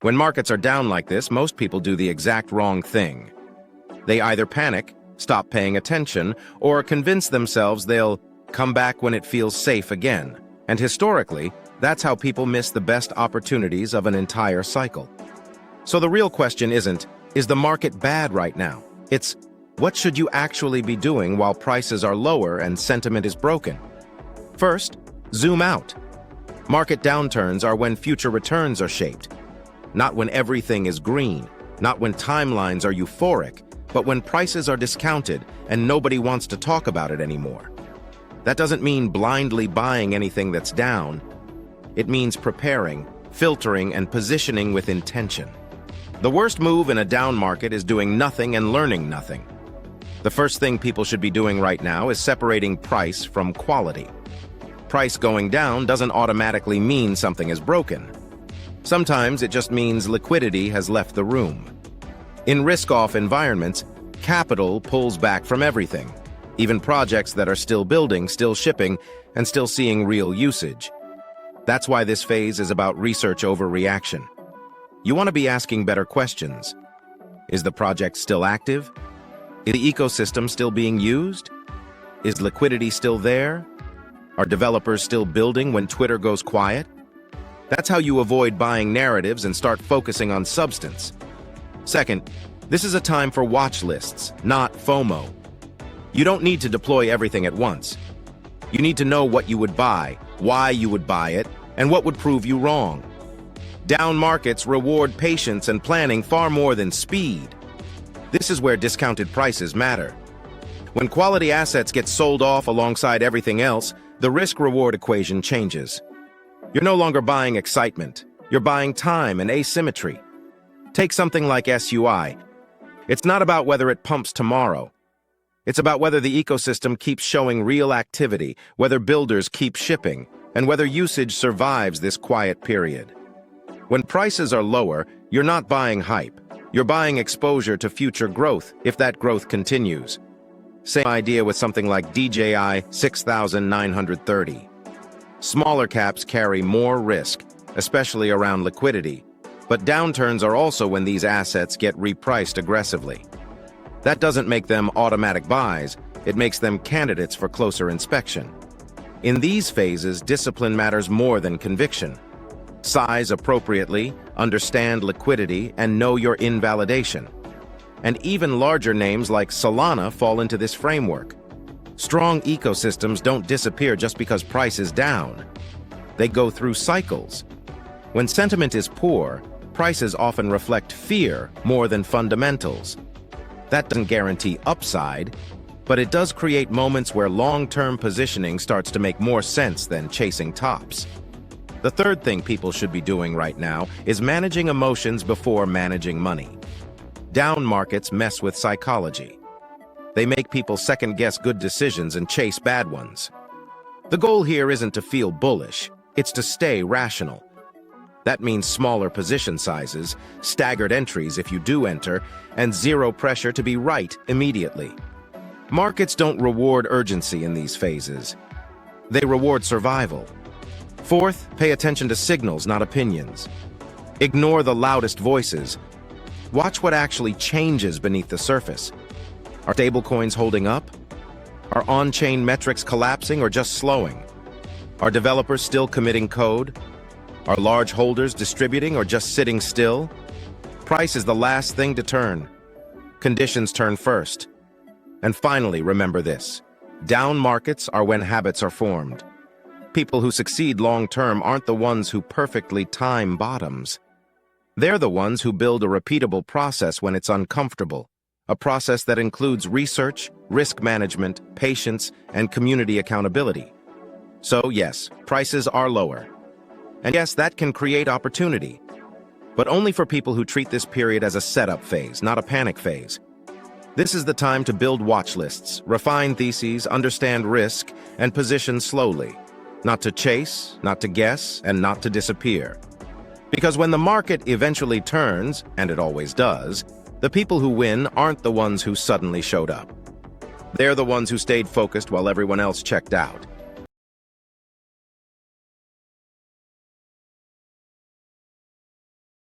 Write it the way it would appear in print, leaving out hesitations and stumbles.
When markets are down like this, most people do the exact wrong thing. They either panic, stop paying attention, or convince themselves they'll come back when it feels safe again. And historically, that's how people miss the best opportunities of an entire cycle. So the real question isn't, is the market bad right now? It's, what should you actually be doing while prices are lower and sentiment is broken? First, zoom out. Market downturns are when future returns are shaped. Not when everything is green, not when timelines are euphoric, but when prices are discounted and nobody wants to talk about it anymore. That doesn't mean blindly buying anything that's down. It means preparing, filtering, and positioning with intention. The worst move in a down market is doing nothing and learning nothing. The first thing people should be doing right now is separating price from quality. Price going down doesn't automatically mean something is broken. Sometimes it just means liquidity has left the room. In risk-off environments, capital pulls back from everything, even projects that are still building, still shipping, and still seeing real usage. That's why this phase is about research over reaction. You want to be asking better questions. Is the project still active? Is the ecosystem still being used? Is liquidity still there? Are developers still building when Twitter goes quiet? That's how you avoid buying narratives and start focusing on substance. Second, this is a time for watch lists, not FOMO. You don't need to deploy everything at once. You need to know what you would buy, why you would buy it, and what would prove you wrong. Down markets reward patience and planning far more than speed. This is where discounted prices matter. When quality assets get sold off alongside everything else, the risk-reward equation changes. You're no longer buying excitement. You're buying time and asymmetry. Take something like SUI. It's not about whether it pumps tomorrow. It's about whether the ecosystem keeps showing real activity, whether builders keep shipping, and whether usage survives this quiet period. When prices are lower, you're not buying hype. You're buying exposure to future growth if that growth continues. Same idea with something like DJI 6930. Smaller caps carry more risk, especially around liquidity, but downturns are also when these assets get repriced aggressively. That doesn't make them automatic buys, it makes them candidates for closer inspection. In these phases, discipline matters more than conviction. Size appropriately, understand liquidity, and know your invalidation. And even larger names like Solana fall into this framework. Strong ecosystems don't disappear just because price is down. They go through cycles. When sentiment is poor, prices often reflect fear more than fundamentals. That doesn't guarantee upside, but it does create moments where long-term positioning starts to make more sense than chasing tops. The third thing people should be doing right now is managing emotions before managing money. Down markets mess with psychology. They make people second-guess good decisions and chase bad ones. The goal here isn't to feel bullish, it's to stay rational. That means smaller position sizes, staggered entries if you do enter, and zero pressure to be right immediately. Markets don't reward urgency in these phases. They reward survival. Fourth, pay attention to signals, not opinions. Ignore the loudest voices. Watch what actually changes beneath the surface. Are stablecoins holding up? Are on-chain metrics collapsing or just slowing? Are developers still committing code? Are large holders distributing or just sitting still? Price is the last thing to turn. Conditions turn first. And finally, remember this. Down markets are when habits are formed. People who succeed long-term aren't the ones who perfectly time bottoms. They're the ones who build a repeatable process when it's uncomfortable. A process that includes research, risk management, patience, and community accountability. So yes, prices are lower. And yes, that can create opportunity. But only for people who treat this period as a setup phase, not a panic phase. This is the time to build watch lists, refine theses, understand risk, and position slowly. Not to chase, not to guess, and not to disappear. Because when the market eventually turns, and it always does, the people who win aren't the ones who suddenly showed up. They're the ones who stayed focused while everyone else checked out.